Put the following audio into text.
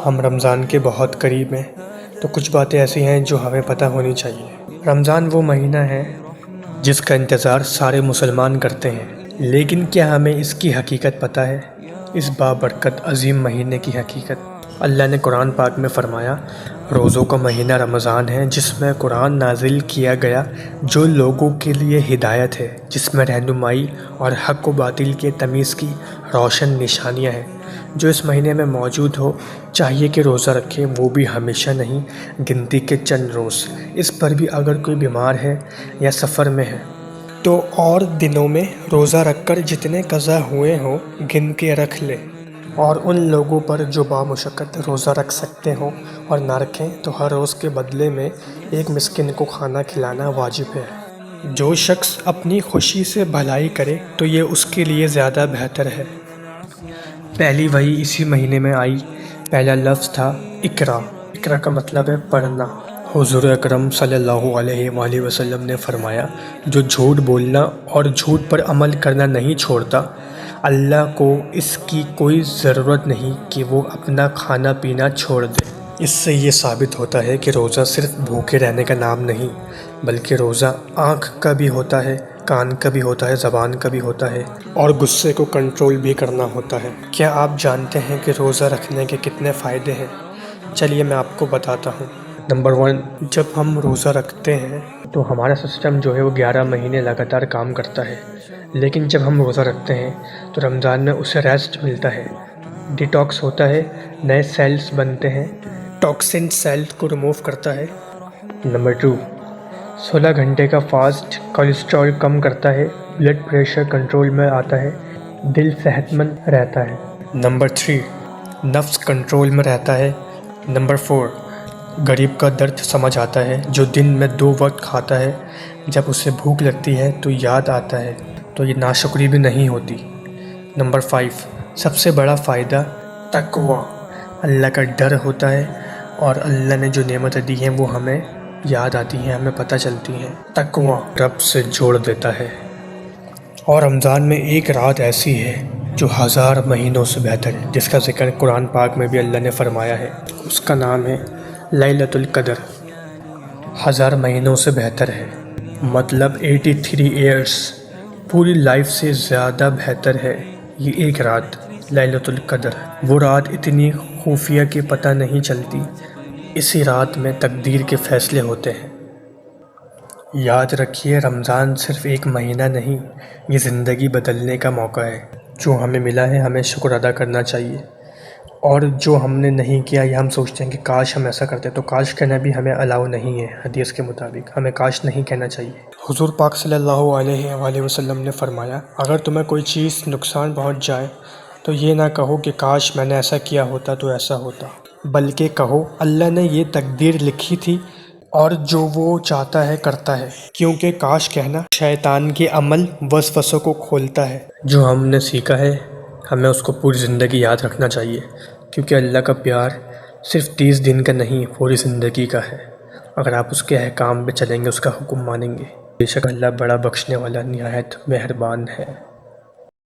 ہم رمضان کے بہت قریب ہیں، تو کچھ باتیں ایسی ہیں جو ہمیں پتہ ہونی چاہیے۔ رمضان وہ مہینہ ہے جس کا انتظار سارے مسلمان کرتے ہیں، لیکن کیا ہمیں اس کی حقیقت پتہ ہے؟ اس بابرکت عظیم مہینے کی حقیقت؟ اللہ نے قرآن پاک میں فرمایا، روزوں کا مہینہ رمضان ہے جس میں قرآن نازل کیا گیا، جو لوگوں کے لیے ہدایت ہے، جس میں رہنمائی اور حق و باطل کے تمیز کی روشن نشانیاں ہیں۔ جو اس مہینے میں موجود ہو چاہیے کہ روزہ رکھے، وہ بھی ہمیشہ نہیں، گنتی کے چند روز۔ اس پر بھی اگر کوئی بیمار ہے یا سفر میں ہے تو اور دنوں میں روزہ رکھ کر جتنے قضا ہوئے ہوں گن کے رکھ لے، اور ان لوگوں پر جو بامشقت روزہ رکھ سکتے ہوں اور نہ رکھیں تو ہر روز کے بدلے میں ایک مسکین کو کھانا کھلانا واجب ہے۔ جو شخص اپنی خوشی سے بھلائی کرے تو یہ اس کے لیے زیادہ بہتر ہے۔ پہلی وحی اسی مہینے میں آئی، پہلا لفظ تھا اقرا۔ اقرا کا مطلب ہے پڑھنا۔ حضور اکرم صلی اللہ علیہ وآلہ وسلم نے فرمایا، جو جھوٹ بولنا اور جھوٹ پر عمل کرنا نہیں چھوڑتا، اللہ کو اس کی کوئی ضرورت نہیں کہ وہ اپنا کھانا پینا چھوڑ دے۔ اس سے یہ ثابت ہوتا ہے کہ روزہ صرف بھوکے رہنے کا نام نہیں، بلکہ روزہ آنکھ کا بھی ہوتا ہے، کان کا بھی ہوتا ہے، زبان کا بھی ہوتا ہے، اور غصے کو کنٹرول بھی کرنا ہوتا ہے۔ کیا آپ جانتے ہیں کہ روزہ رکھنے کے کتنے فائدے ہیں؟ چلیے میں آپ کو بتاتا ہوں۔ نمبر 1، جب ہم روزہ رکھتے ہیں تو ہمارا سسٹم جو ہے وہ 11 مہینے لگاتار کام کرتا ہے، لیکن جب ہم روزہ رکھتے ہیں تو رمضان میں اسے ریسٹ ملتا ہے، ڈیٹاکس ہوتا ہے، نئے سیلز بنتے ہیں، ٹاکسن سیلز کو ریموو کرتا ہے۔ نمبر 2، 16 گھنٹے کا فاسٹ کولیسٹرول کم کرتا ہے، بلڈ پریشر کنٹرول میں آتا ہے، دل صحت مند رہتا ہے۔ نمبر 3، نفس کنٹرول میں رہتا ہے۔ نمبر 4، غریب کا درد سمجھ آتا ہے، جو دن میں 2 وقت کھاتا ہے، جب اسے بھوک لگتی ہے تو یاد آتا ہے تو یہ ناشکری بھی نہیں ہوتی۔ نمبر 5، سب سے بڑا فائدہ تقویٰ، اللہ کا ڈر ہوتا ہے، اور اللہ نے جو نعمتیں دی ہیں وہ ہمیں یاد آتی ہیں، ہمیں پتہ چلتی ہیں۔ تقویٰ رب سے جوڑ دیتا ہے۔ اور رمضان میں ایک رات ایسی ہے جو 1000 مہینوں سے بہتر ہے، جس کا ذکر قرآن پاک میں بھی اللہ نے فرمایا ہے۔ اس کا نام ہے لیلۃ القدر۔ 1000 مہینوں سے بہتر ہے، مطلب 83 ایئرس، پوری لائف سے زیادہ بہتر ہے یہ ایک رات، لیلۃ القدر۔ وہ رات اتنی خفیہ کہ پتہ نہیں چلتی، اسی رات میں تقدیر کے فیصلے ہوتے ہیں۔ یاد رکھیے، رمضان صرف ایک مہینہ نہیں، یہ زندگی بدلنے کا موقع ہے۔ جو ہمیں ملا ہے ہمیں شکر ادا کرنا چاہیے، اور جو ہم نے نہیں کیا یا ہم سوچتے ہیں کہ کاش ہم ایسا کرتے تو کاش کہنا بھی ہمیں الاؤ نہیں ہے۔ حدیث کے مطابق ہمیں کاش نہیں کہنا چاہیے۔ حضور پاک صلی اللہ علیہ وآلہ وسلم نے فرمایا، اگر تمہیں کوئی چیز نقصان پہنچ جائے تو یہ نہ کہو کہ کاش میں نے ایسا کیا ہوتا تو ایسا ہوتا، بلکہ کہو اللہ نے یہ تقدیر لکھی تھی اور جو وہ چاہتا ہے کرتا ہے، کیونکہ کاش کہنا شیطان کے عمل وسوسوں کو کھولتا ہے۔ جو ہم نے سیکھا ہے ہمیں اس کو پوری زندگی یاد رکھنا چاہیے، کیونکہ اللہ کا پیار صرف 30 دن کا نہیں، پوری زندگی کا ہے۔ اگر آپ اس کے احکام پہ چلیں گے، اس کا حکم مانیں گے، بے شک اللہ بڑا بخشنے والا، نہایت مہربان ہے۔